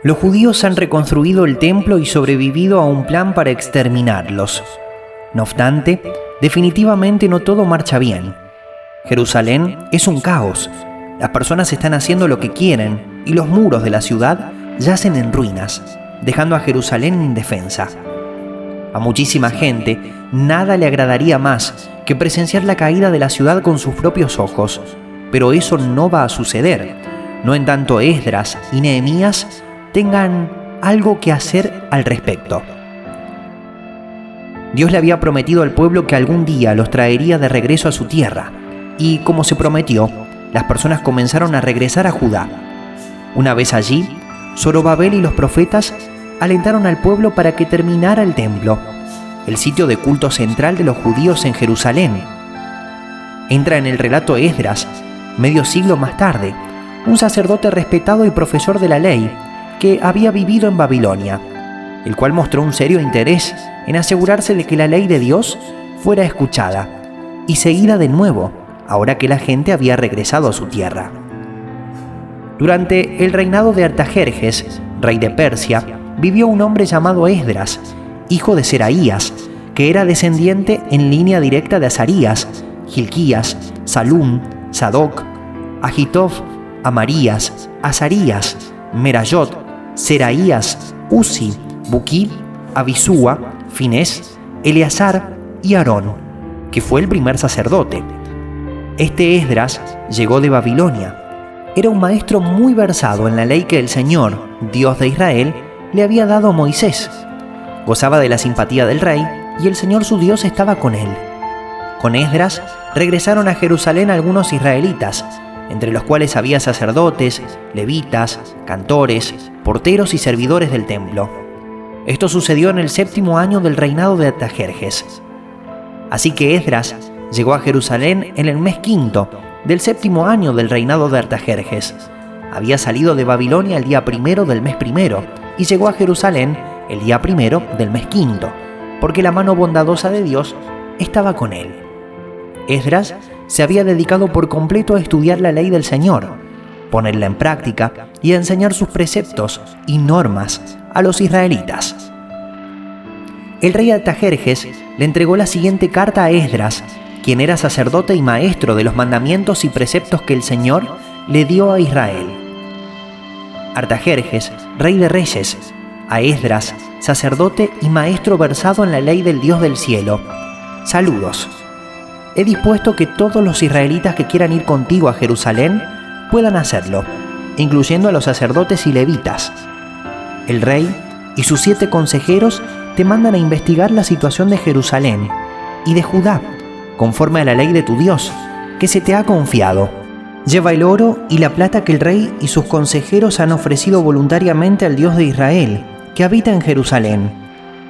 Los judíos han reconstruido el templo y sobrevivido a un plan para exterminarlos. No obstante, definitivamente no todo marcha bien. Jerusalén es un caos. Las personas están haciendo lo que quieren y los muros de la ciudad yacen en ruinas, dejando a Jerusalén indefensa. A muchísima gente nada le agradaría más que presenciar la caída de la ciudad con sus propios ojos, pero eso no va a suceder, no en tanto Esdras y Nehemías tengan algo que hacer al respecto. Dios le había prometido al pueblo que algún día los traería de regreso a su tierra, y como se prometió, las personas comenzaron a regresar a Judá. Una vez allí, Zorobabel y los profetas alentaron al pueblo para que terminara el templo, el sitio de culto central de los judíos en Jerusalén. Entra en el relato Esdras, medio siglo más tarde, un sacerdote respetado y profesor de la ley que había vivido en Babilonia, el cual mostró un serio interés en asegurarse de que la ley de Dios fuera escuchada y seguida de nuevo, ahora que la gente había regresado a su tierra. Durante el reinado de Artajerjes, rey de Persia, vivió un hombre llamado Esdras, hijo de Seraías, que era descendiente en línea directa de Azarías, Hilquías, Salum, Sadoc, Agitob, Amarías, Azarías, Merayot, Seraías, Uzi, Buquí, Abisúa, Finés, Eleazar y Aarón, que fue el primer sacerdote. Este Esdras llegó de Babilonia. Era un maestro muy versado en la ley que el Señor, Dios de Israel, le había dado a Moisés. Gozaba de la simpatía del rey y el Señor su Dios estaba con él. Con Esdras regresaron a Jerusalén algunos israelitas, entre los cuales había sacerdotes, levitas, cantores, porteros y servidores del templo. Esto sucedió en el 7º año del reinado de Artajerjes. Así que Esdras llegó a Jerusalén en el mes 5º del 7º año del reinado de Artajerjes. Había salido de Babilonia el día 1 del mes 1 y llegó a Jerusalén el día 1 del mes 5, porque la mano bondadosa de Dios estaba con él. Esdras se había dedicado por completo a estudiar la ley del Señor, ponerla en práctica y a enseñar sus preceptos y normas a los israelitas. El rey Artajerjes le entregó la siguiente carta a Esdras, quien era sacerdote y maestro de los mandamientos y preceptos que el Señor le dio a Israel. Artajerjes, rey de reyes, a Esdras, sacerdote y maestro versado en la ley del Dios del cielo. Saludos. He dispuesto que todos los israelitas que quieran ir contigo a Jerusalén puedan hacerlo, incluyendo a los sacerdotes y levitas. El rey y sus 7 consejeros te mandan a investigar la situación de Jerusalén y de Judá, conforme a la ley de tu Dios, que se te ha confiado. Lleva el oro y la plata que el rey y sus consejeros han ofrecido voluntariamente al Dios de Israel, que habita en Jerusalén.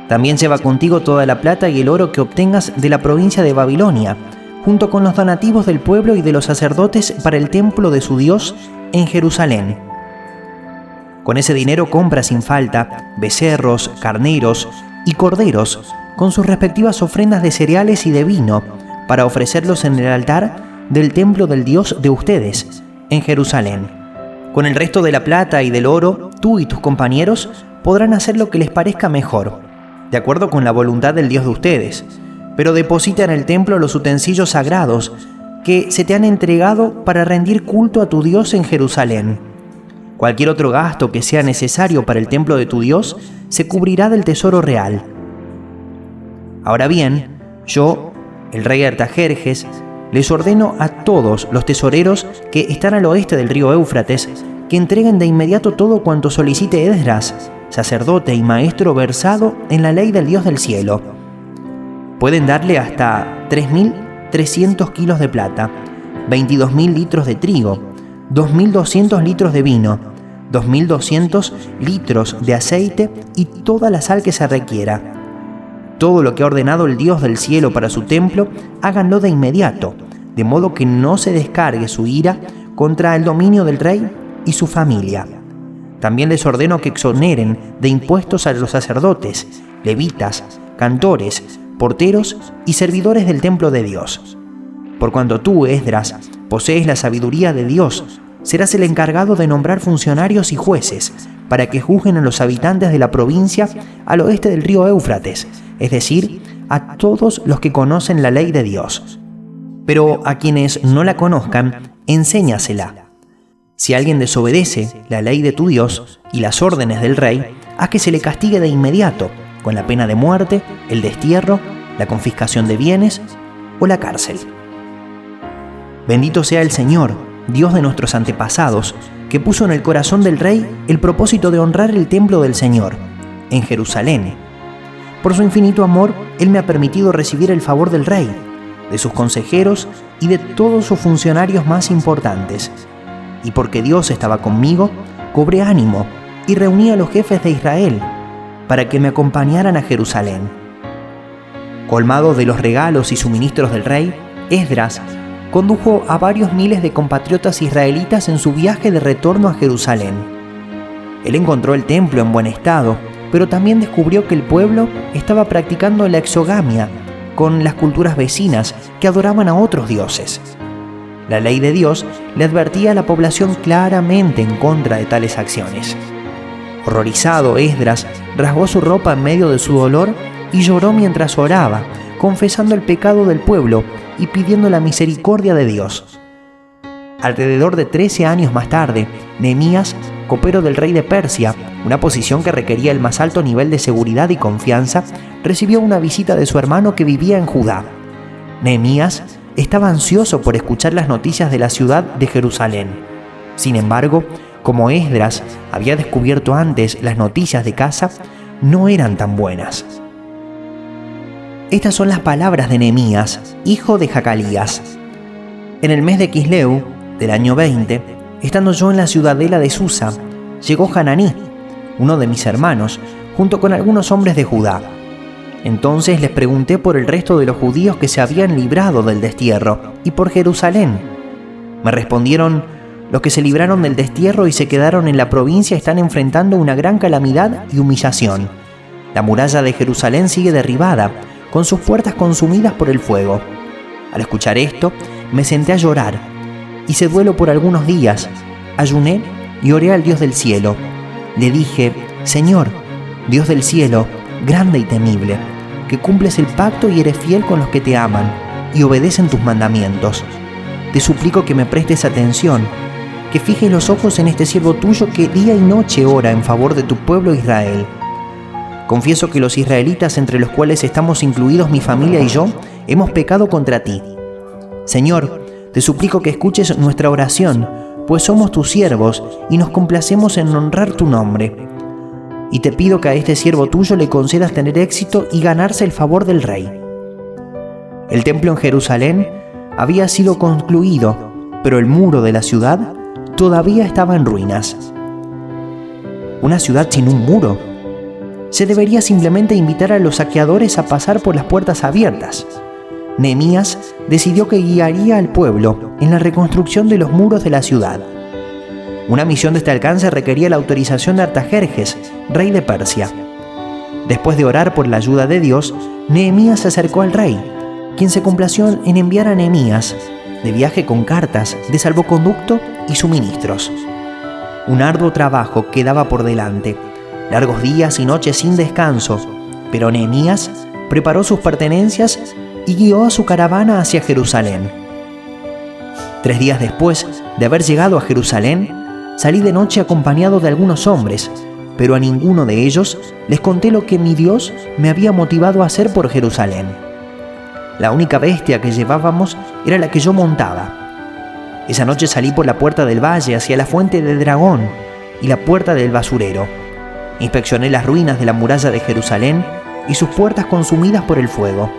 También lleva contigo toda la plata y el oro que obtengas de la provincia de Babilonia, junto con los donativos del pueblo y de los sacerdotes para el templo de su Dios en Jerusalén. Con ese dinero compra sin falta becerros, carneros y corderos, con sus respectivas ofrendas de cereales y de vino, para ofrecerlos en el altar del templo del Dios de ustedes, en Jerusalén. Con el resto de la plata y del oro, tú y tus compañeros podrán hacer lo que les parezca mejor, de acuerdo con la voluntad del Dios de ustedes, pero deposita en el templo los utensilios sagrados que se te han entregado para rendir culto a tu Dios en Jerusalén. Cualquier otro gasto que sea necesario para el templo de tu Dios se cubrirá del tesoro real. Ahora bien, yo, el rey Artajerjes, les ordeno a todos los tesoreros que están al oeste del río Éufrates que entreguen de inmediato todo cuanto solicite Esdras, sacerdote y maestro versado en la ley del Dios del cielo. Pueden darle hasta 3.300 kilos de plata, 22.000 litros de trigo, 2.200 litros de vino, 2.200 litros de aceite y toda la sal que se requiera. Todo lo que ha ordenado el Dios del cielo para su templo, háganlo de inmediato, de modo que no se descargue su ira contra el dominio del rey y su familia. También les ordeno que exoneren de impuestos a los sacerdotes, levitas, cantores, porteros y servidores del templo de Dios. Por cuanto tú, Esdras, posees la sabiduría de Dios, serás el encargado de nombrar funcionarios y jueces para que juzguen a los habitantes de la provincia al oeste del río Éufrates, es decir, a todos los que conocen la ley de Dios. Pero a quienes no la conozcan, enséñasela. Si alguien desobedece la ley de tu Dios y las órdenes del rey, haz que se le castigue de inmediato, con la pena de muerte, el destierro, la confiscación de bienes o la cárcel. Bendito sea el Señor, Dios de nuestros antepasados, que puso en el corazón del rey el propósito de honrar el templo del Señor, en Jerusalén. Por su infinito amor, Él me ha permitido recibir el favor del rey, de sus consejeros y de todos sus funcionarios más importantes. Y porque Dios estaba conmigo, cobré ánimo y reuní a los jefes de Israel para que me acompañaran a Jerusalén. Colmado de los regalos y suministros del rey, Esdras condujo a varios miles de compatriotas israelitas en su viaje de retorno a Jerusalén. Él encontró el templo en buen estado, pero también descubrió que el pueblo estaba practicando la exogamia con las culturas vecinas que adoraban a otros dioses. La ley de Dios le advertía a la población claramente en contra de tales acciones. Horrorizado, Esdras rasgó su ropa en medio de su dolor y lloró mientras oraba, confesando el pecado del pueblo y pidiendo la misericordia de Dios. Alrededor de 13 años más tarde, Nehemías, copero del rey de Persia, una posición que requería el más alto nivel de seguridad y confianza, recibió una visita de su hermano que vivía en Judá. Nehemías estaba ansioso por escuchar las noticias de la ciudad de Jerusalén. Sin embargo, como Esdras había descubierto antes, las noticias de casa no eran tan buenas. Estas son las palabras de Nehemías, hijo de Jacalías. En el mes de Quisleu, del año 20, estando yo en la ciudadela de Susa, llegó Hananí, uno de mis hermanos, junto con algunos hombres de Judá. Entonces les pregunté por el resto de los judíos que se habían librado del destierro y por Jerusalén. Me respondieron: los que se libraron del destierro y se quedaron en la provincia están enfrentando una gran calamidad y humillación. La muralla de Jerusalén sigue derribada, con sus puertas consumidas por el fuego. Al escuchar esto, me senté a llorar. Hice duelo por algunos días. Ayuné y oré al Dios del cielo. Le dije: Señor, Dios del cielo, grande y temible, que cumples el pacto y eres fiel con los que te aman y obedecen tus mandamientos. Te suplico que me prestes atención, que fijes los ojos en este siervo tuyo que día y noche ora en favor de tu pueblo Israel. Confieso que los israelitas, entre los cuales estamos incluidos mi familia y yo, hemos pecado contra ti. Señor, te suplico que escuches nuestra oración, pues somos tus siervos y nos complacemos en honrar tu nombre. Y te pido que a este siervo tuyo le concedas tener éxito y ganarse el favor del rey. El templo en Jerusalén había sido concluido, pero el muro de la ciudad todavía estaba en ruinas. ¿Una ciudad sin un muro? Se debería simplemente invitar a los saqueadores a pasar por las puertas abiertas. Nehemías decidió que guiaría al pueblo en la reconstrucción de los muros de la ciudad. Una misión de este alcance requería la autorización de Artajerjes, rey de Persia. Después de orar por la ayuda de Dios, Nehemías se acercó al rey, quien se complació en enviar a Nehemías de viaje con cartas de salvoconducto y suministros. Un arduo trabajo quedaba por delante, largos días y noches sin descanso, pero Nehemías preparó sus pertenencias y guió a su caravana hacia Jerusalén. 3 días después de haber llegado a Jerusalén, salí de noche acompañado de algunos hombres, pero a ninguno de ellos les conté lo que mi Dios me había motivado a hacer por Jerusalén. La única bestia que llevábamos era la que yo montaba. Esa noche salí por la puerta del valle hacia la fuente de Dragón y la puerta del basurero. Inspeccioné las ruinas de la muralla de Jerusalén y sus puertas consumidas por el fuego.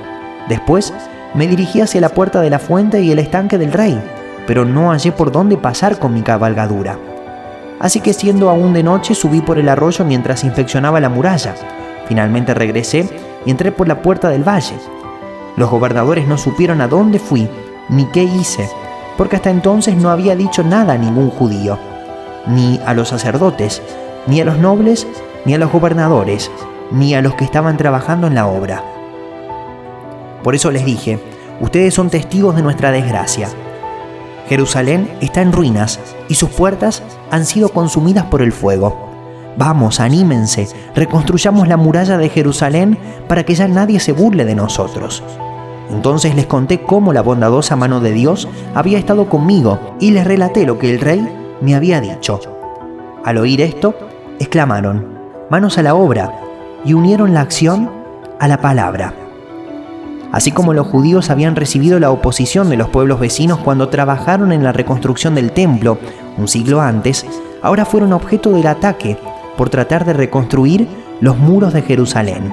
Después me dirigí hacia la puerta de la fuente y el estanque del rey, pero no hallé por dónde pasar con mi cabalgadura. Así que, siendo aún de noche, subí por el arroyo mientras inspeccionaba la muralla. Finalmente regresé y entré por la puerta del valle. Los gobernadores no supieron a dónde fui ni qué hice, porque hasta entonces no había dicho nada a ningún judío, ni a los sacerdotes, ni a los nobles, ni a los gobernadores, ni a los que estaban trabajando en la obra. Por eso les dije: ustedes son testigos de nuestra desgracia. Jerusalén está en ruinas y sus puertas han sido consumidas por el fuego. Vamos, anímense, reconstruyamos la muralla de Jerusalén para que ya nadie se burle de nosotros. Entonces les conté cómo la bondadosa mano de Dios había estado conmigo y les relaté lo que el rey me había dicho. Al oír esto, exclamaron: «Manos a la obra», y unieron la acción a la palabra. Así como los judíos habían recibido la oposición de los pueblos vecinos cuando trabajaron en la reconstrucción del templo un siglo antes, ahora fueron objeto del ataque por tratar de reconstruir los muros de Jerusalén.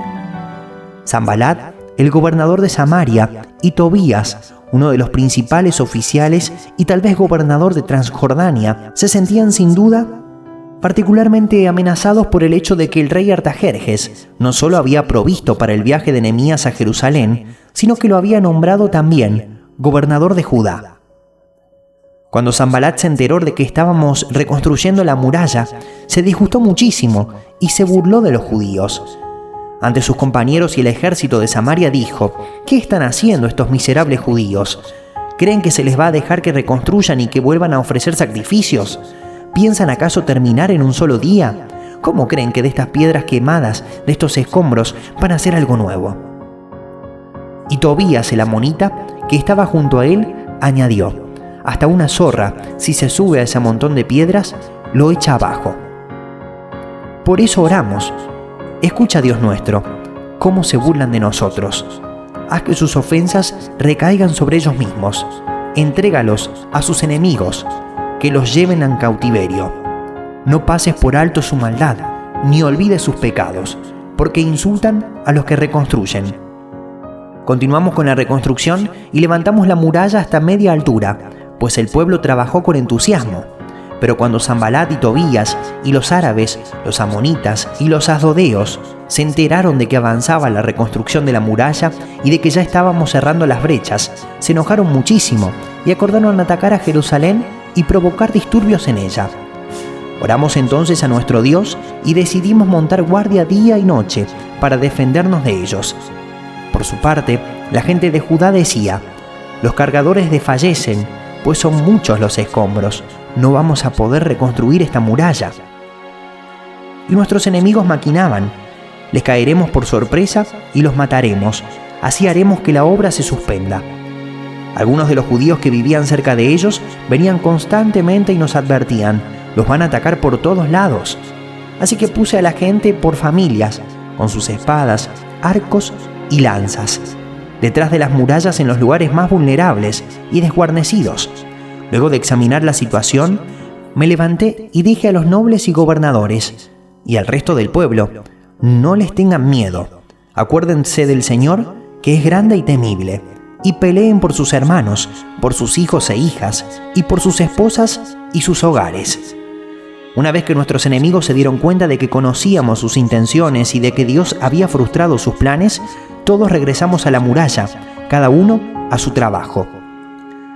Sanbalat, el gobernador de Samaria, y Tobías, uno de los principales oficiales y tal vez gobernador de Transjordania, se sentían sin duda particularmente amenazados por el hecho de que el rey Artajerjes no solo había provisto para el viaje de Nehemías a Jerusalén, sino que lo había nombrado también gobernador de Judá. Cuando Sanbalat se enteró de que estábamos reconstruyendo la muralla, se disgustó muchísimo y se burló de los judíos. Ante sus compañeros y el ejército de Samaria dijo: «¿Qué están haciendo estos miserables judíos? ¿Creen que se les va a dejar que reconstruyan y que vuelvan a ofrecer sacrificios? ¿Piensan acaso terminar en un solo día? ¿Cómo creen que de estas piedras quemadas, de estos escombros, van a hacer algo nuevo?». Y Tobías el amonita, que estaba junto a él, añadió: «Hasta una zorra, si se sube a ese montón de piedras, lo echa abajo». Por eso oramos: «Escucha, Dios nuestro, cómo se burlan de nosotros. Haz que sus ofensas recaigan sobre ellos mismos. Entrégalos a sus enemigos, que los lleven en cautiverio. No pases por alto su maldad, ni olvides sus pecados, porque insultan a los que reconstruyen». Continuamos con la reconstrucción y levantamos la muralla hasta media altura, pues el pueblo trabajó con entusiasmo. Pero cuando Sanbalat y Tobías y los árabes, los amonitas y los asdodeos se enteraron de que avanzaba la reconstrucción de la muralla y de que ya estábamos cerrando las brechas, se enojaron muchísimo y acordaron atacar a Jerusalén y provocar disturbios en ella. Oramos entonces a nuestro Dios y decidimos montar guardia día y noche para defendernos de ellos. Por su parte, la gente de Judá decía: «Los cargadores desfallecen, pues son muchos los escombros. No vamos a poder reconstruir esta muralla». Y nuestros enemigos maquinaban: «Les caeremos por sorpresa y los mataremos. Así haremos que la obra se suspenda». Algunos de los judíos que vivían cerca de ellos venían constantemente y nos advertían: «Los van a atacar por todos lados». Así que puse a la gente por familias, con sus espadas, arcos y lanzas, detrás de las murallas en los lugares más vulnerables y desguarnecidos. Luego de examinar la situación, me levanté y dije a los nobles y gobernadores y al resto del pueblo: «No les tengan miedo. Acuérdense del Señor, que es grande y temible, y peleen por sus hermanos, por sus hijos e hijas, y por sus esposas y sus hogares». Una vez que nuestros enemigos se dieron cuenta de que conocíamos sus intenciones y de que Dios había frustrado sus planes, todos regresamos a la muralla, cada uno a su trabajo.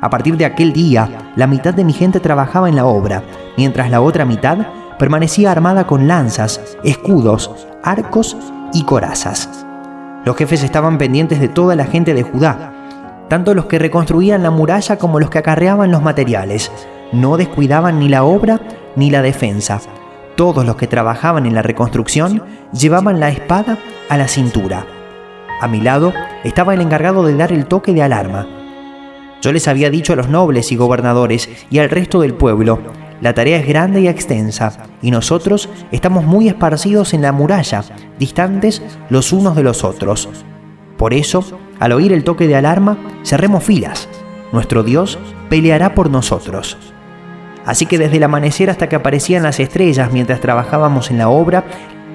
A partir de aquel día, la mitad de mi gente trabajaba en la obra, mientras la otra mitad permanecía armada con lanzas, escudos, arcos y corazas. Los jefes estaban pendientes de toda la gente de Judá, tanto los que reconstruían la muralla como los que acarreaban los materiales. No descuidaban ni la obra ni la defensa. Todos los que trabajaban en la reconstrucción llevaban la espada a la cintura. A mi lado estaba el encargado de dar el toque de alarma. Yo les había dicho a los nobles y gobernadores y al resto del pueblo: «La tarea es grande y extensa, y nosotros estamos muy esparcidos en la muralla, distantes los unos de los otros. Por eso, al oír el toque de alarma, cerremos filas. Nuestro Dios peleará por nosotros». Así que desde el amanecer hasta que aparecían las estrellas mientras trabajábamos en la obra,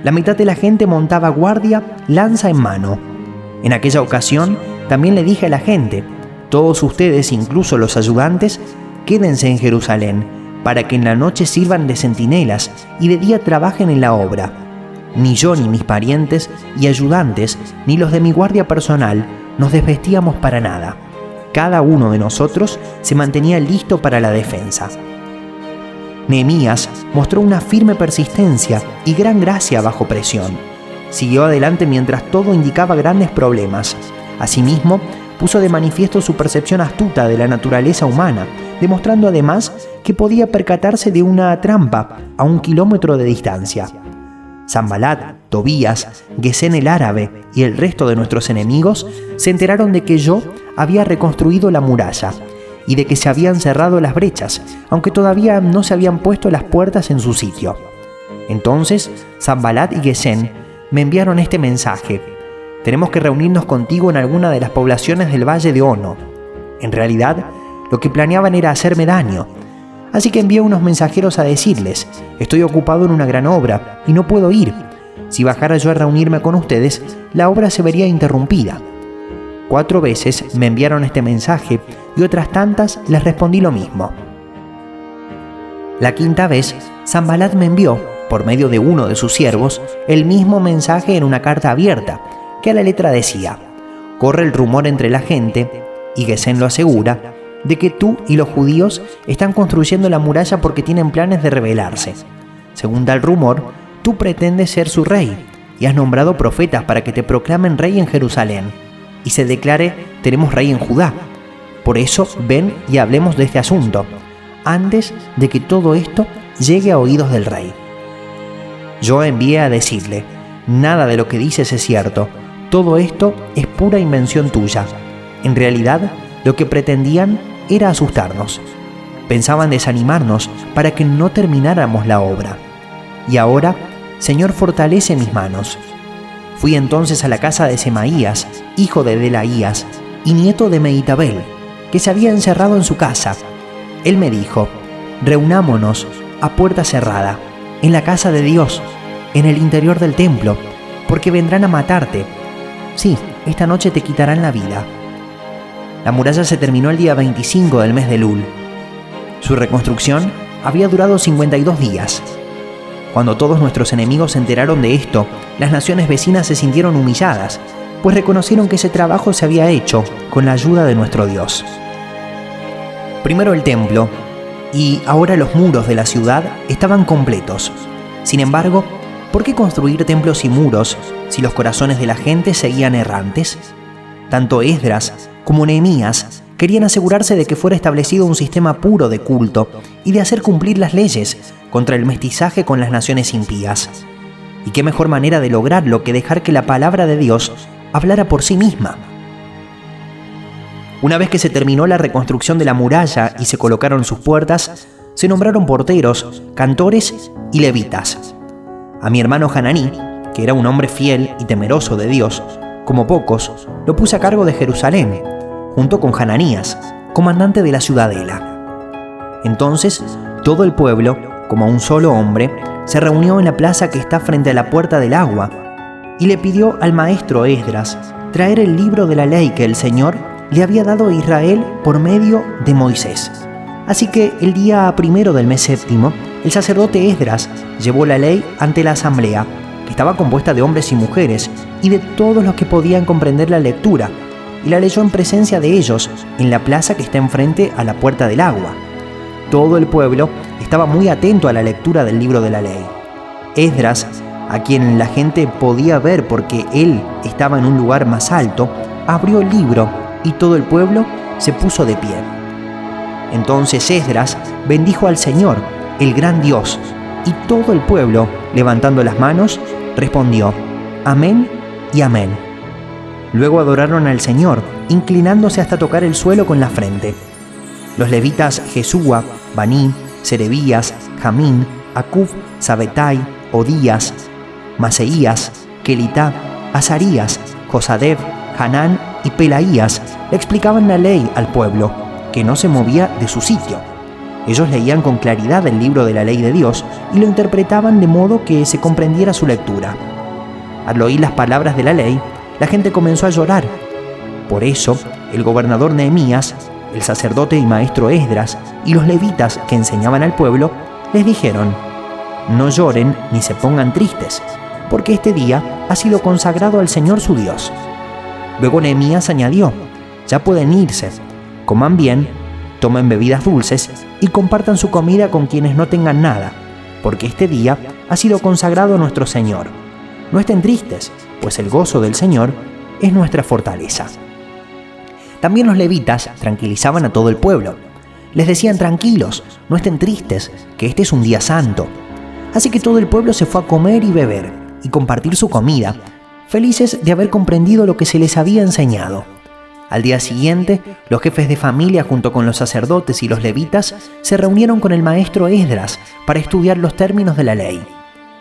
la mitad de la gente montaba guardia, lanza en mano. En aquella ocasión, también le dije a la gente: «Todos ustedes, incluso los ayudantes, quédense en Jerusalén, para que en la noche sirvan de centinelas y de día trabajen en la obra. Ni yo, ni mis parientes y ayudantes, ni los de mi guardia personal, nos desvestíamos para nada. Cada uno de nosotros se mantenía listo para la defensa». Nehemías mostró una firme persistencia y gran gracia bajo presión. Siguió adelante mientras todo indicaba grandes problemas. Asimismo, puso de manifiesto su percepción astuta de la naturaleza humana, demostrando además que podía percatarse de una trampa a 1 kilómetro de distancia. Sanbalat, Tobías, Gesén el árabe y el resto de nuestros enemigos se enteraron de que yo había reconstruido la muralla y de que se habían cerrado las brechas, aunque todavía no se habían puesto las puertas en su sitio. Entonces, Sanbalat y Gesén me enviaron este mensaje: tenemos que reunirnos contigo en alguna de las poblaciones del valle de Ono. En realidad, lo que planeaban era hacerme daño. Así que envié unos mensajeros a decirles: estoy ocupado en una gran obra y no puedo ir. Si bajara yo a reunirme con ustedes, la obra se vería interrumpida. 4 veces me enviaron este mensaje y otras tantas les respondí lo mismo. La 5ª vez, Sanbalat me envió, por medio de uno de sus siervos, el mismo mensaje en una carta abierta, que a la letra decía: corre el rumor entre la gente, y Gesén lo asegura, de que tú y los judíos están construyendo la muralla porque tienen planes de rebelarse. Según tal rumor, tú pretendes ser su rey, y has nombrado profetas para que te proclamen rey en Jerusalén, y se declare: tenemos rey en Judá. Por eso ven y hablemos de este asunto, antes de que todo esto llegue a oídos del rey. Yo envié a decirle: nada de lo que dices es cierto, todo esto es pura invención tuya. En realidad, lo que pretendían era asustarnos. Pensaban desanimarnos para que no termináramos la obra. Y ahora, Señor, fortalece mis manos. Fui entonces a la casa de Semaías, hijo de Delaías, y nieto de Mehitabel, que se había encerrado en su casa. Él me dijo: reunámonos a puerta cerrada, en la casa de Dios, en el interior del templo, porque vendrán a matarte. Sí, esta noche te quitarán la vida. La muralla se terminó el día 25 del mes de Elul. Su reconstrucción había durado 52 días. Cuando todos nuestros enemigos se enteraron de esto, las naciones vecinas se sintieron humilladas, pues reconocieron que ese trabajo se había hecho con la ayuda de nuestro Dios. Primero el templo, y ahora los muros de la ciudad estaban completos. Sin embargo, ¿por qué construir templos y muros si los corazones de la gente seguían errantes? Tanto Esdras como Nehemías querían asegurarse de que fuera establecido un sistema puro de culto y de hacer cumplir las leyes contra el mestizaje con las naciones impías. ¿Y qué mejor manera de lograrlo que dejar que la palabra de Dios hablara por sí misma? Una vez que se terminó la reconstrucción de la muralla y se colocaron sus puertas, se nombraron porteros, cantores y levitas. A mi hermano Hananí, que era un hombre fiel y temeroso de Dios, como pocos, lo puse a cargo de Jerusalén, junto con Hananías, comandante de la ciudadela. Entonces, todo el pueblo, como un solo hombre, se reunió en la plaza que está frente a la puerta del agua y le pidió al maestro Esdras traer el libro de la ley que el Señor le había dado a Israel por medio de Moisés. Así que el día 1 del mes séptimo, el sacerdote Esdras llevó la ley ante la asamblea, que estaba compuesta de hombres y mujeres, y de todos los que podían comprender la lectura, y la leyó en presencia de ellos, en la plaza que está enfrente a la puerta del agua. Todo el pueblo estaba muy atento a la lectura del libro de la ley. Esdras, a quien la gente podía ver porque él estaba en un lugar más alto, abrió el libro y todo el pueblo se puso de pie. Entonces Esdras bendijo al Señor, el gran Dios, y todo el pueblo, levantando las manos, respondió: Amén y Amén. Luego adoraron al Señor, inclinándose hasta tocar el suelo con la frente. Los levitas Jesúa, Baní, Serebías, Jamín, Acub, Sabetai, Odías, Maseías, Kelitá, Azarías, Josadeb, Hanán y Pelaías le explicaban la ley al pueblo, que no se movía de su sitio. Ellos leían con claridad el libro de la ley de Dios y lo interpretaban de modo que se comprendiera su lectura. Al oír las palabras de la ley, la gente comenzó a llorar. Por eso, el gobernador Nehemías, el sacerdote y maestro Esdras y los levitas que enseñaban al pueblo les dijeron: no lloren ni se pongan tristes, porque este día ha sido consagrado al Señor su Dios. Luego Nehemías añadió: ya pueden irse, coman bien, tomen bebidas dulces y compartan su comida con quienes no tengan nada, porque este día ha sido consagrado a nuestro Señor. No estén tristes, pues el gozo del Señor es nuestra fortaleza. También los levitas tranquilizaban a todo el pueblo. Les decían: tranquilos, no estén tristes, que este es un día santo. Así que todo el pueblo se fue a comer y beber, y compartir su comida, felices de haber comprendido lo que se les había enseñado. Al día siguiente, los jefes de familia junto con los sacerdotes y los levitas se reunieron con el maestro Esdras para estudiar los términos de la ley.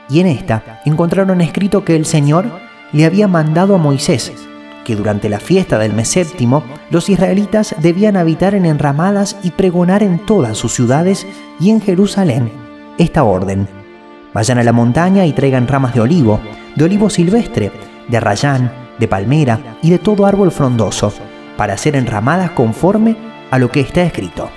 Y en esta encontraron escrito que el Señor le había mandado a Moisés que durante la fiesta del mes séptimo los israelitas debían habitar en enramadas y pregonar en todas sus ciudades y en Jerusalén esta orden: vayan a la montaña y traigan ramas de olivo silvestre, de arrayán, de palmera y de todo árbol frondoso, para hacer enramadas conforme a lo que está escrito.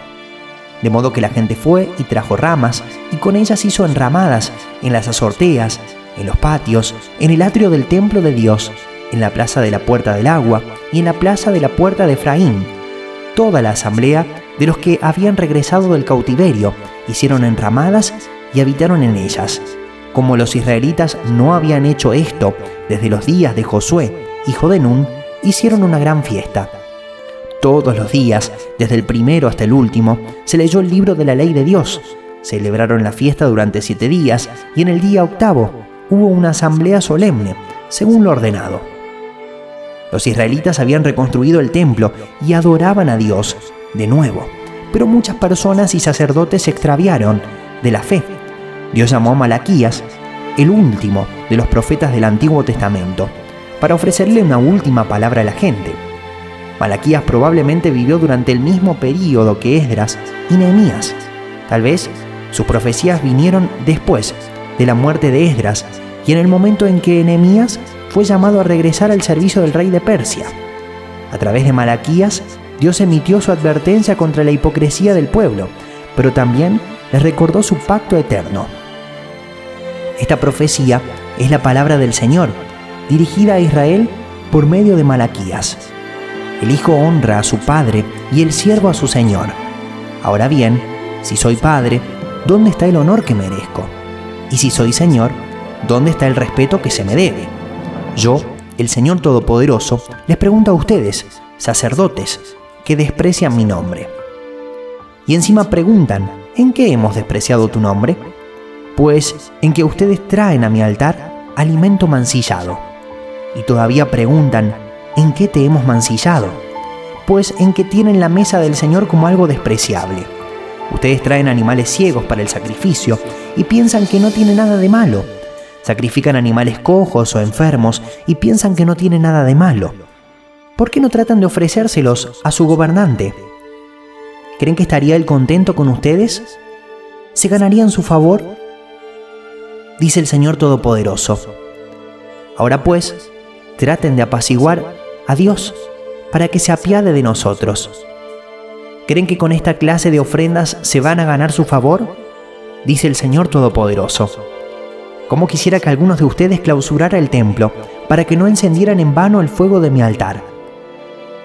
De modo que la gente fue y trajo ramas, y con ellas hizo enramadas en las azoteas, en los patios, en el atrio del templo de Dios, en la plaza de la Puerta del Agua y en la plaza de la Puerta de Efraín. Toda la asamblea de los que habían regresado del cautiverio hicieron enramadas y habitaron en ellas. Como los israelitas no habían hecho esto desde los días de Josué, hijo de Nun, hicieron una gran fiesta. Todos los días, desde el primero hasta el último, se leyó el libro de la ley de Dios. Celebraron la fiesta durante 7 días y en el día octavo hubo una asamblea solemne, según lo ordenado. Los israelitas habían reconstruido el templo y adoraban a Dios de nuevo, pero muchas personas y sacerdotes se extraviaron de la fe. Dios llamó a Malaquías, el último de los profetas del Antiguo Testamento, para ofrecerle una última palabra a la gente. Malaquías probablemente vivió durante el mismo período que Esdras y Nehemías. Tal vez sus profecías vinieron después de la muerte de Esdras y en el momento en que Nehemías fue llamado a regresar al servicio del rey de Persia. A través de Malaquías, Dios emitió su advertencia contra la hipocresía del pueblo, pero también les recordó su pacto eterno. Esta profecía es la palabra del Señor, dirigida a Israel por medio de Malaquías. El hijo honra a su padre y el siervo a su señor. Ahora bien, si soy padre, ¿dónde está el honor que merezco? Y si soy señor, ¿dónde está el respeto que se me debe? Yo, el Señor Todopoderoso, les pregunto a ustedes, sacerdotes, que desprecian mi nombre. Y encima preguntan: ¿en qué hemos despreciado tu nombre? Pues en que ustedes traen a mi altar alimento mancillado. Y todavía preguntan: ¿en qué te hemos mancillado? Pues en que tienen la mesa del Señor como algo despreciable. Ustedes traen animales ciegos para el sacrificio y piensan que no tiene nada de malo. Sacrifican animales cojos o enfermos y piensan que no tiene nada de malo. ¿Por qué no tratan de ofrecérselos a su gobernante? ¿Creen que estaría él contento con ustedes? ¿Se ganarían su favor? Dice el Señor Todopoderoso. Ahora pues, traten de apaciguar a Dios para que se apiade de nosotros. ¿Creen que con esta clase de ofrendas se van a ganar su favor? Dice el Señor Todopoderoso. Cómo quisiera que algunos de ustedes clausurara el templo para que no encendieran en vano el fuego de mi altar.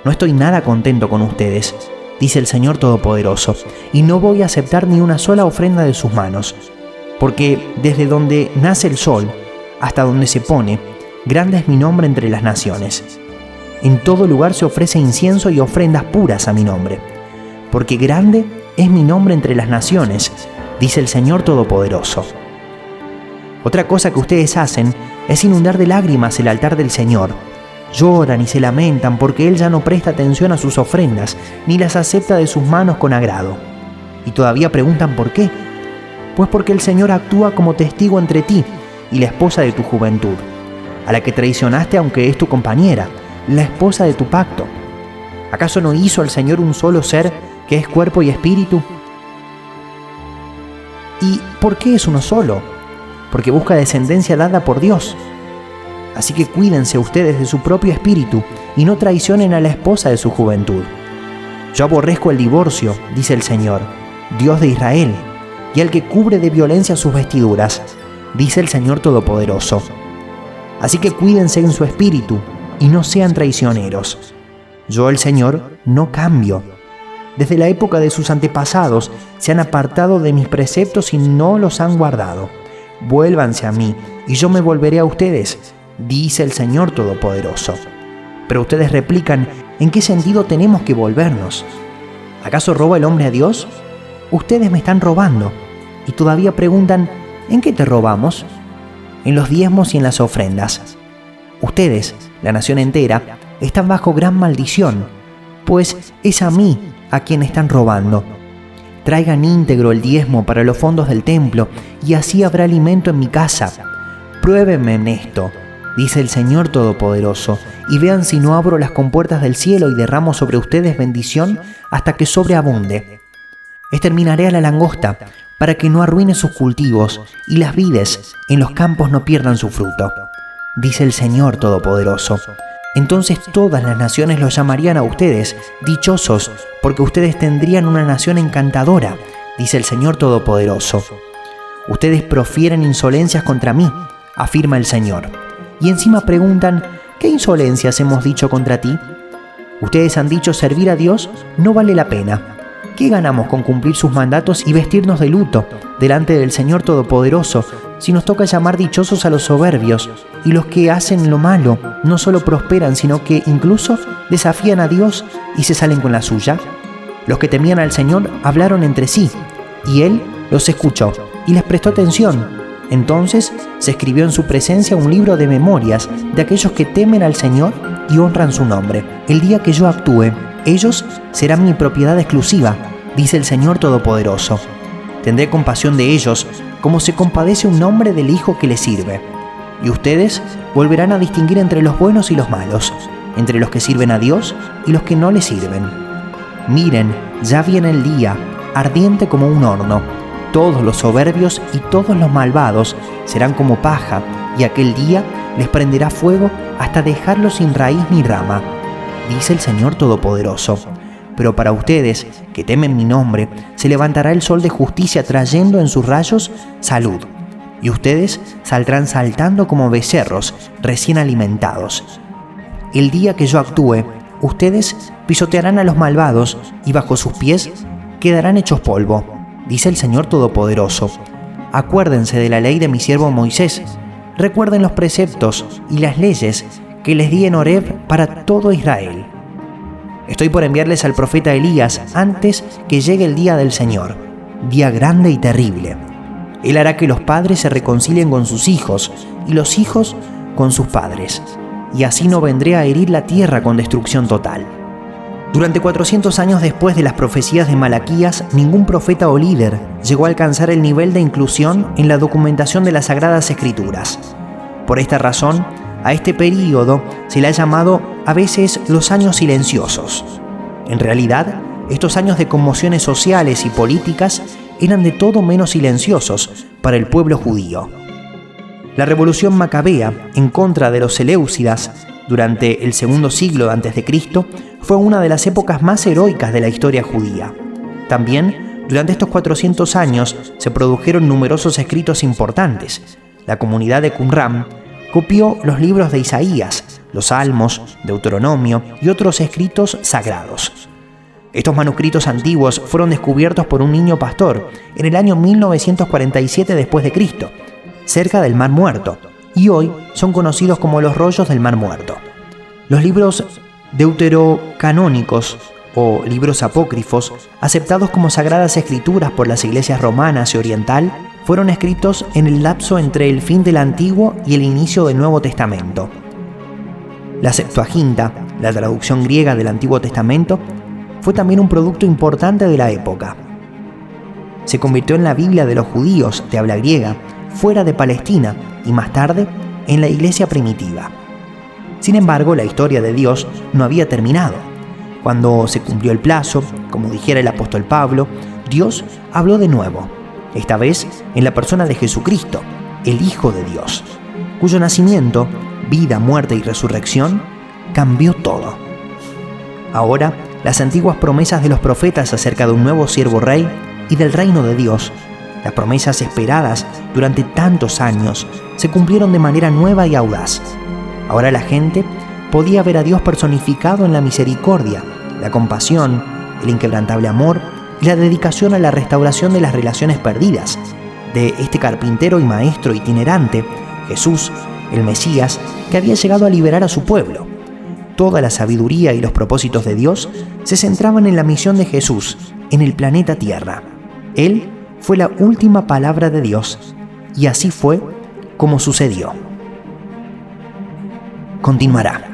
No estoy nada contento con ustedes, dice el Señor Todopoderoso, y no voy a aceptar ni una sola ofrenda de sus manos, porque desde donde nace el sol hasta donde se pone, grande es mi nombre entre las naciones. En todo lugar se ofrece incienso y ofrendas puras a mi nombre, porque grande es mi nombre entre las naciones, dice el Señor Todopoderoso. Otra cosa que ustedes hacen es inundar de lágrimas el altar del Señor. Lloran y se lamentan porque Él ya no presta atención a sus ofrendas, ni las acepta de sus manos con agrado. Y todavía preguntan ¿por qué? Pues porque el Señor actúa como testigo entre ti y la esposa de tu juventud, a la que traicionaste aunque es tu compañera, la esposa de tu pacto. ¿Acaso no hizo el Señor un solo ser que es cuerpo y espíritu? ¿Y por qué es uno solo? Porque busca descendencia dada por Dios. Así que cuídense ustedes de su propio espíritu y no traicionen a la esposa de su juventud. Yo aborrezco el divorcio, dice el Señor, Dios de Israel, y al que cubre de violencia sus vestiduras, dice el Señor Todopoderoso. Así que cuídense en su espíritu y no sean traicioneros. Yo, el Señor, no cambio. Desde la época de sus antepasados se han apartado de mis preceptos y no los han guardado. Vuélvanse a mí, y yo me volveré a ustedes, dice el Señor Todopoderoso. Pero ustedes replican: ¿en qué sentido tenemos que volvernos? ¿Acaso roba el hombre a Dios? Ustedes me están robando. Y todavía preguntan, ¿en qué te robamos? En los diezmos y en las ofrendas. Ustedes, la nación entera, están bajo gran maldición, pues es a mí a quien están robando. Traigan íntegro el diezmo para los fondos del templo, y así habrá alimento en mi casa. Pruébenme en esto, dice el Señor Todopoderoso, y vean si no abro las compuertas del cielo y derramo sobre ustedes bendición hasta que sobreabunde. Exterminaré a la langosta para que no arruine sus cultivos, y las vides en los campos no pierdan su fruto, dice el Señor Todopoderoso. Entonces todas las naciones los llamarían a ustedes dichosos, porque ustedes tendrían una nación encantadora, dice el Señor Todopoderoso. Ustedes profieren insolencias contra mí, afirma el Señor, y encima preguntan, ¿qué insolencias hemos dicho contra ti? Ustedes han dicho servir a Dios no vale la pena. ¿Qué ganamos con cumplir sus mandatos y vestirnos de luto delante del Señor Todopoderoso si nos toca llamar dichosos a los soberbios, y los que hacen lo malo no solo prosperan, sino que incluso desafían a Dios y se salen con la suya? Los que temían al Señor hablaron entre sí, y Él los escuchó y les prestó atención. Entonces se escribió en su presencia un libro de memorias de aquellos que temen al Señor y honran su nombre. El día que yo actúe, ellos serán mi propiedad exclusiva, dice el Señor Todopoderoso. Tendré compasión de ellos, como se compadece un hombre del hijo que le sirve. Y ustedes volverán a distinguir entre los buenos y los malos, entre los que sirven a Dios y los que no le sirven. Miren, ya viene el día, ardiente como un horno. Todos los soberbios y todos los malvados serán como paja, y aquel día les prenderá fuego hasta dejarlos sin raíz ni rama, dice el Señor Todopoderoso. Pero para ustedes, que temen mi nombre, se levantará el sol de justicia trayendo en sus rayos salud, y ustedes saldrán saltando como becerros recién alimentados. El día que yo actúe, ustedes pisotearán a los malvados, y bajo sus pies quedarán hechos polvo, dice el Señor Todopoderoso. Acuérdense de la ley de mi siervo Moisés, recuerden los preceptos y las leyes que les di en Horeb para todo Israel. Estoy por enviarles al profeta Elías antes que llegue el día del Señor, día grande y terrible. Él hará que los padres se reconcilien con sus hijos y los hijos con sus padres, y así no vendré a herir la tierra con destrucción total. Durante 400 años después de las profecías de Malaquías, ningún profeta o líder llegó a alcanzar el nivel de inclusión en la documentación de las Sagradas Escrituras. Por esta razón, a este período se le ha llamado a veces los años silenciosos. En realidad, estos años de conmociones sociales y políticas eran de todo menos silenciosos para el pueblo judío. La revolución macabea en contra de los seleucidas durante el segundo siglo a.C. fue una de las épocas más heroicas de la historia judía. También, durante estos 400 años se produjeron numerosos escritos importantes. La comunidad de Qumran copió los libros de Isaías, los Salmos, Deuteronomio y otros escritos sagrados. Estos manuscritos antiguos fueron descubiertos por un niño pastor en el año 1947 después de Cristo, cerca del Mar Muerto, y hoy son conocidos como los rollos del Mar Muerto. Los libros deuterocanónicos o libros apócrifos, aceptados como sagradas escrituras por las iglesias romanas y oriental, fueron escritos en el lapso entre el fin del Antiguo y el inicio del Nuevo Testamento. La Septuaginta, la traducción griega del Antiguo Testamento, fue también un producto importante de la época. Se convirtió en la Biblia de los judíos de habla griega, fuera de Palestina, y más tarde en la iglesia primitiva. Sin embargo, la historia de Dios no había terminado. Cuando se cumplió el plazo, como dijera el apóstol Pablo, Dios habló de nuevo, esta vez en la persona de Jesucristo, el Hijo de Dios, cuyo nacimiento, vida, muerte y resurrección cambió todo. Ahora, las antiguas promesas de los profetas acerca de un nuevo siervo rey y del reino de Dios, las promesas esperadas durante tantos años, se cumplieron de manera nueva y audaz. Ahora la gente podía ver a Dios personificado en la misericordia, la compasión, el inquebrantable amor y la dedicación a la restauración de las relaciones perdidas, de este carpintero y maestro itinerante, Jesús, el Mesías, que había llegado a liberar a su pueblo. toda la sabiduría y los propósitos de Dios se centraban en la misión de Jesús en el planeta Tierra. Él fue la última palabra de Dios, y así fue como sucedió. Continuará.